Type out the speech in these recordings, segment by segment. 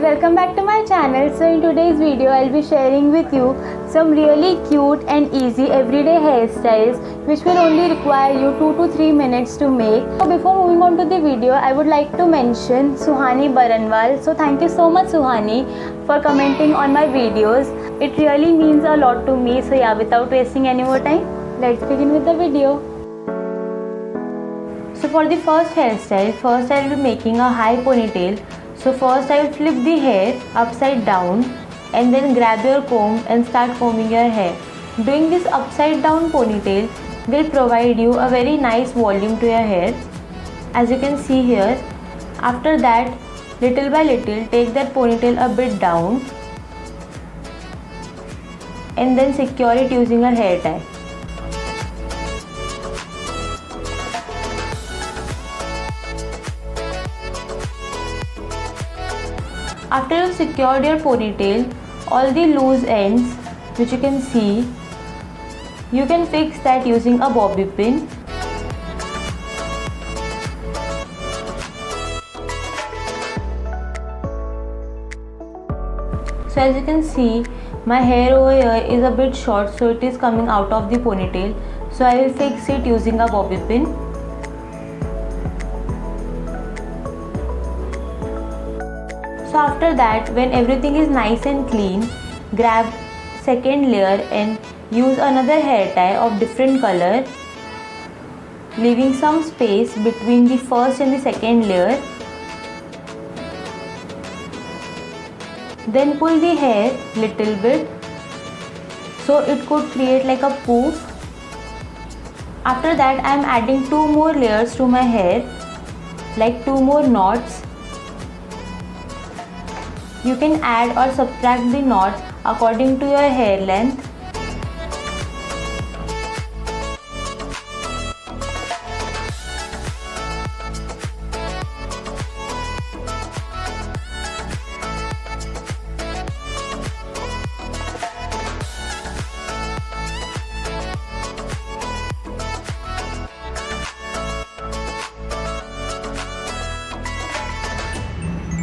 welcome back to my channel. So in today's video I'll be sharing with you some really cute and easy everyday hairstyles which will only require you 2 to 3 minutes to make. So before moving on to the video, I would like to mention Suhani Baranwal. So thank you so much Suhani for commenting on my videos. It really means a lot to me. So yeah, without wasting any more time, let's begin with the video. So for the first hairstyle, first I will be making a high ponytail. So first I will flip the hair upside down and then grab your comb and start combing your hair. Doing this upside down ponytail will provide you a very nice volume to your hair, as you can see here. After that, little by little take that ponytail a bit down and then secure it using a hair tie. After you have secured your ponytail, all the loose ends which you can see, you can fix that using a bobby pin. So as you can see, my hair over here is a bit short, so it is coming out of the ponytail. So I will fix it using a bobby pin. So after that, when everything is nice and clean, grab second layer and use another hair tie of different color, leaving some space between the first and the second layer. Then pull the hair little bit so it could create like a poof. After that, I am adding 2 more layers to my hair, like 2 more knots. You can add or subtract the knot according to your hair length.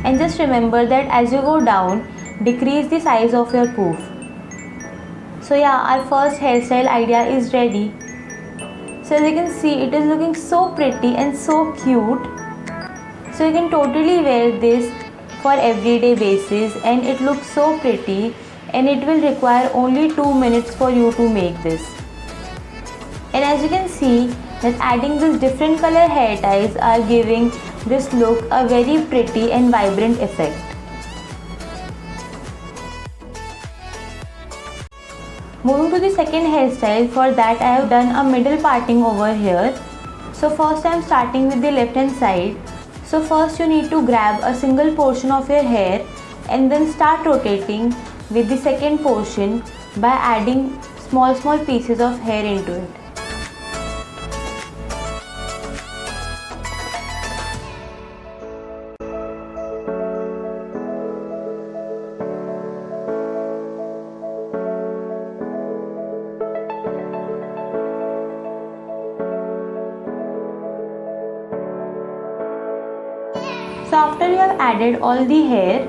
And just remember that as you go down, decrease the size of your poof. So yeah, our first hairstyle idea is ready. So as you can see, it is looking so pretty and so cute. So you can totally wear this for everyday basis and it looks so pretty, and it will require only 2 minutes for you to make this. And as you can see that adding these different color hair ties are giving this look a very pretty and vibrant effect. Moving to the second hairstyle, for that I have done a middle parting over here. So first I am starting with the left hand side. So first you need to grab a single portion of your hair and then start rotating with the second portion by adding small pieces of hair into it. So after you have added all the hair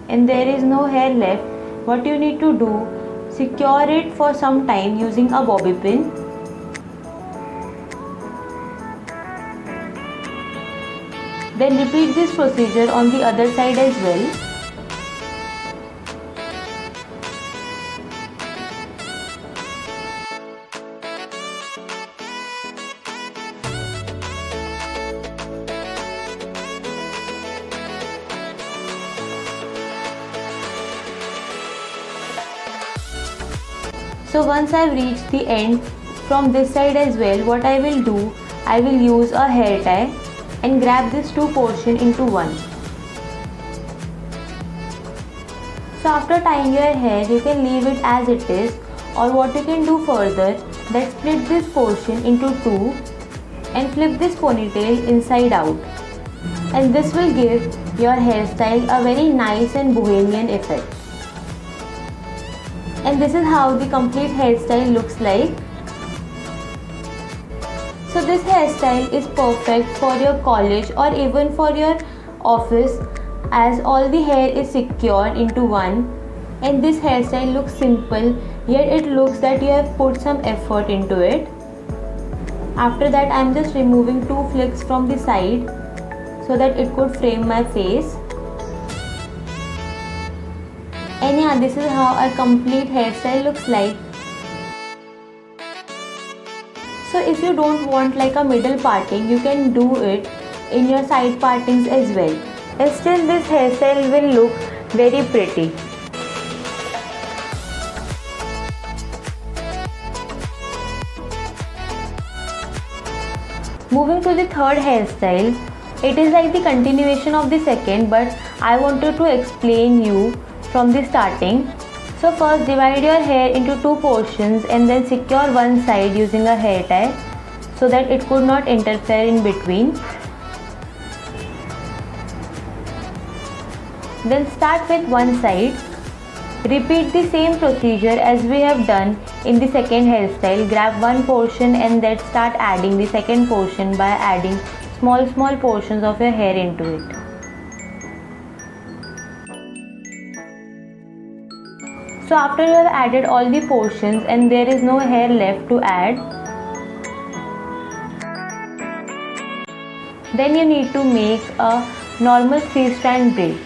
and there is no hair left, what you need to do, secure it for some time using a bobby pin. Then repeat this procedure on the other side as well. So once I have reached the end from this side as well, what I will do, I will use a hair tie and grab these 2 portions into one. So after tying your hair, you can leave it as it is, or what you can do further, that split this portion into 2 and flip this ponytail inside out. And this will give your hairstyle a very nice and bohemian effect. And this is how the complete hairstyle looks like. So this hairstyle is perfect for your college or even for your office as all the hair is secured into one, and this hairstyle looks simple, yet it looks that you have put some effort into it. After that, I am just removing 2 flicks from the side so that it could frame my face. And yeah, this is how a complete hairstyle looks like. So if you don't want like a middle parting, you can do it in your side partings as well. And still this hairstyle will look very pretty. Moving to the third hairstyle, it is like the continuation of the second, but I wanted to explain you from the starting. So first divide your hair into 2 portions and then secure one side using a hair tie so that it could not interfere in between. Then start with one side. Repeat the same procedure as we have done in the second hairstyle. Grab one portion and then start adding the second portion by adding small portions of your hair into it. So after you have added all the portions and there is no hair left to add, then you need to make a normal 3-strand braid.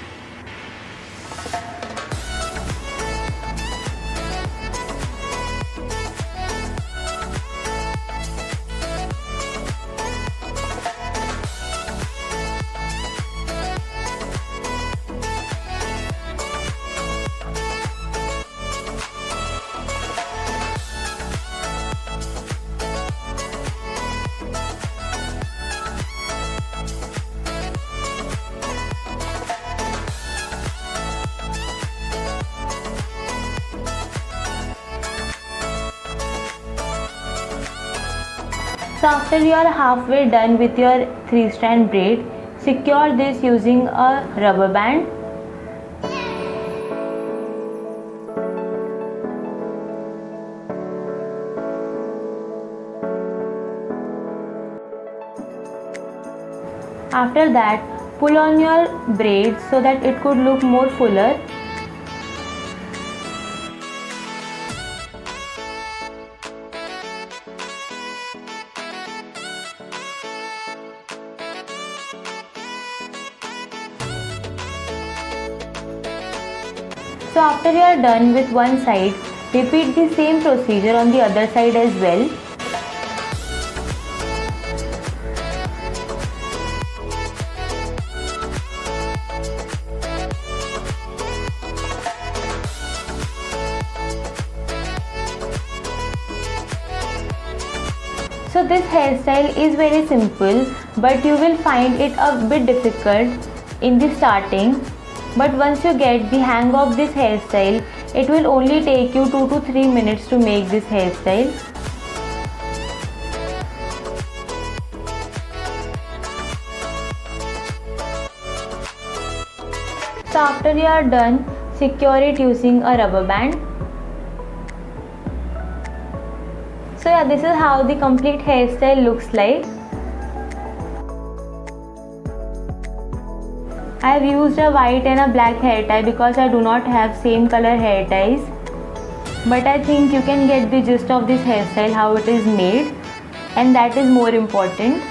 So after you are halfway done with your 3-strand braid, secure this using a rubber band. After that, pull on your braid so that it could look more fuller. So after you are done with one side, repeat the same procedure on the other side as well. So this hairstyle is very simple, but you will find it a bit difficult in the starting. But once you get the hang of this hairstyle, it will only take you 2 to 3 minutes to make this hairstyle. So after you are done, secure it using a rubber band. So yeah, this is how the complete hairstyle looks like. I have used a white and a black hair tie because I do not have same color hair ties. But I think you can get the gist of this hairstyle, how it is made, and that is more important.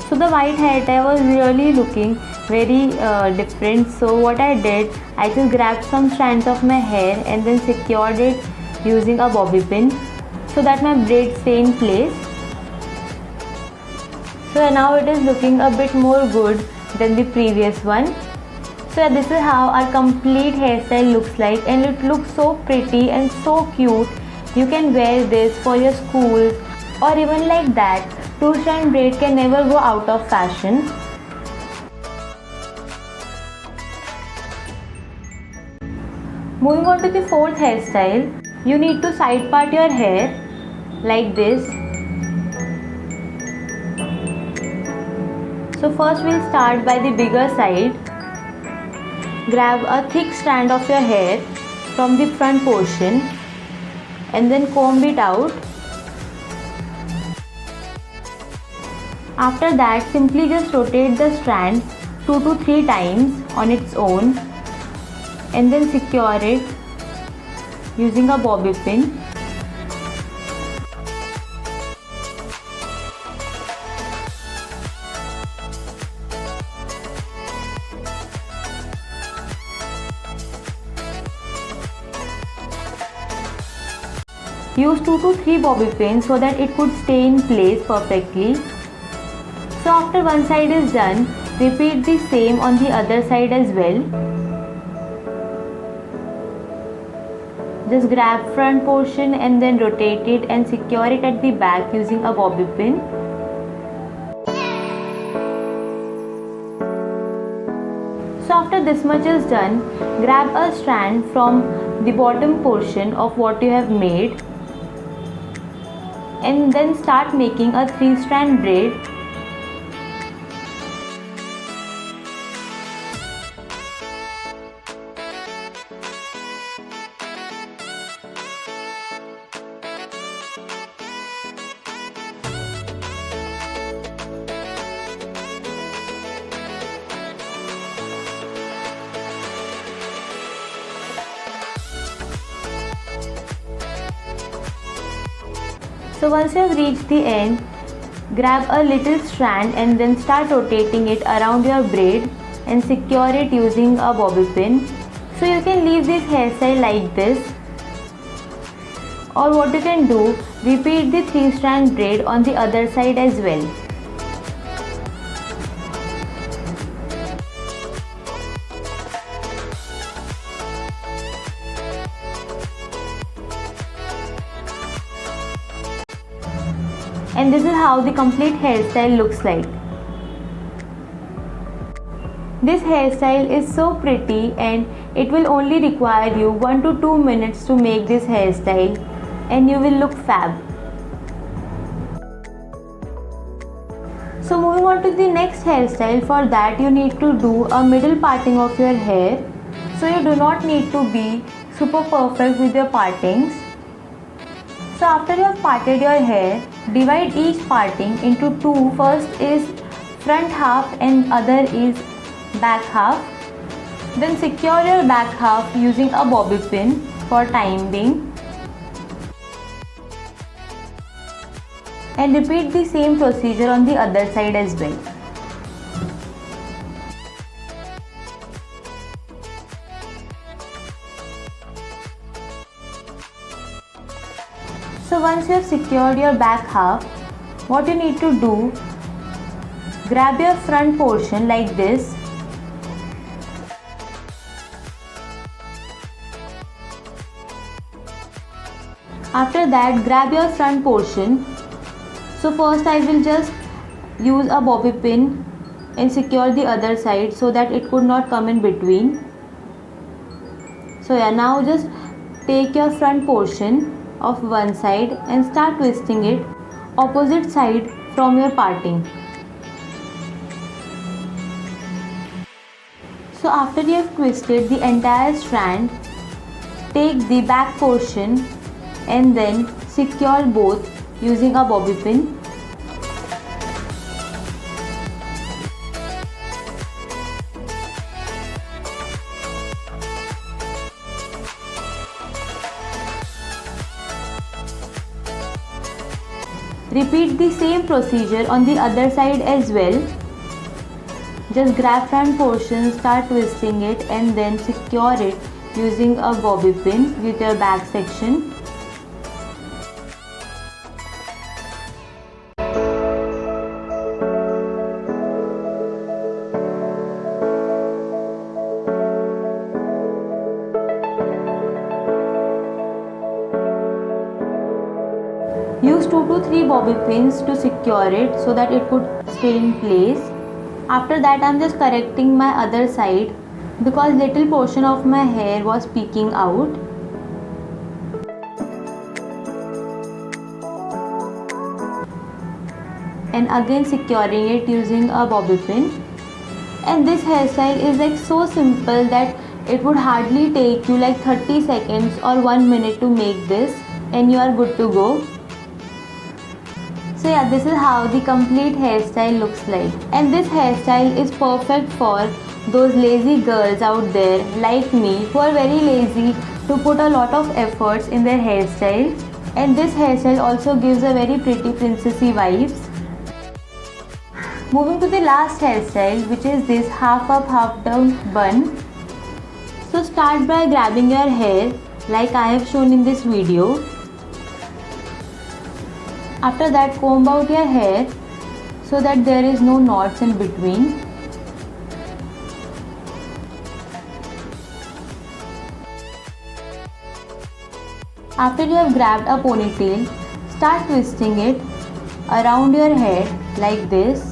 So the white hair tie was really looking very different. So what I did, I just grabbed some strands of my hair and then secured it using a bobby pin so that my braids stay in place. So now it is looking a bit more good than the previous one. So this is how our complete hairstyle looks like, and it looks so pretty and so cute. You can wear this for your schools or even like that. 2-strand braid can never go out of fashion. Moving on to the fourth hairstyle, you need to side part your hair like this. So first we'll start by the bigger side. grab a thick strand of your hair from the front portion and then comb it out. After that, simply just rotate the strand 2 to 3 times on its own and then secure it using a bobby pin. Use 2 to 3 bobby pins so that it could stay in place perfectly. So after one side is done, repeat the same on the other side as well. Just grab front portion and then rotate it and secure it at the back using a bobby pin. So after this much is done, grab a strand from the bottom portion of what you have made and then start making a 3-strand braid. So once you have reached the end, grab a little strand and then start rotating it around your braid and secure it using a bobby pin. So you can leave this hairstyle like this, or what you can do, repeat the 3-strand braid on the other side as well. And this is how the complete hairstyle looks like. This hairstyle is so pretty and it will only require you 1 to 2 minutes to make this hairstyle and you will look fab. So moving on to the next hairstyle, for that you need to do a middle parting of your hair. So you do not need to be super perfect with your partings. So after you have parted your hair, divide each parting into 2. First is front half and other is back half. Then secure your back half using a bobby pin for time being. And repeat the same procedure on the other side as well. So once you have secured your back half, what you need to do, grab your front portion like this . After that, grab your front portion. So first I will just use a bobby pin and secure the other side so that it could not come in between. So yeah, now just take your front portion of one side and start twisting it opposite side from your parting. So after you have twisted the entire strand, take the back portion and then secure both using a bobby pin. Repeat the same procedure on the other side as well. Just grab front portion, start twisting it and then secure it using a bobby pin with your back section. Use 2 to 3 bobby pins to secure it so that it could stay in place. After that, I am just correcting my other side because little portion of my hair was peeking out. And again securing it using a bobby pin. And this hairstyle is like so simple that it would hardly take you like 30 seconds or 1 minute to make this, and you are good to go. So yeah, this is how the complete hairstyle looks like. And this hairstyle is perfect for those lazy girls out there like me who are very lazy to put a lot of efforts in their hairstyle. And this hairstyle also gives a very pretty princessy vibes. Moving to the last hairstyle, which is this half up half down bun. So start by grabbing your hair like I have shown in this video. After that, comb out your hair so that there is no knots in between. After you have grabbed a ponytail, start twisting it around your head like this.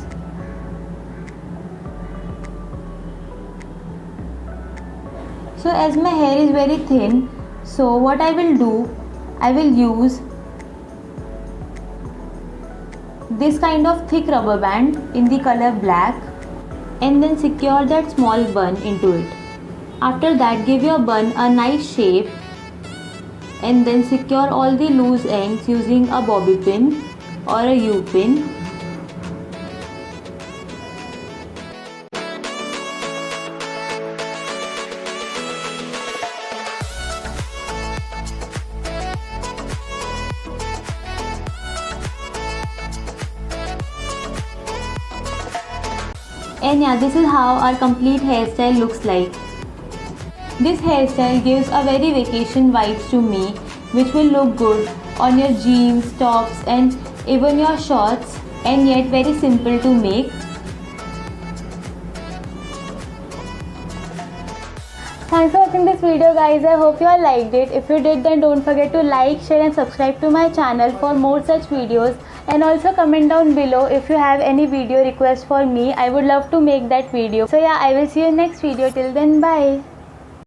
So as my hair is very thin, so what I will do, I will use this kind of thick rubber band in the color black and then secure that small bun into it. After that, give your bun a nice shape and then secure all the loose ends using a bobby pin or a U-pin. And yeah, this is how our complete hairstyle looks like. This hairstyle gives a very vacation vibes to me, which will look good on your jeans, tops and even your shorts, and yet very simple to make. Thanks for watching this video guys. I hope you all liked it. If you did, then don't forget to like, share and subscribe to my channel for more such videos. And also comment down below if you have any video request for me. I would love to make that video. So yeah, I will see you in next video. Till then, bye.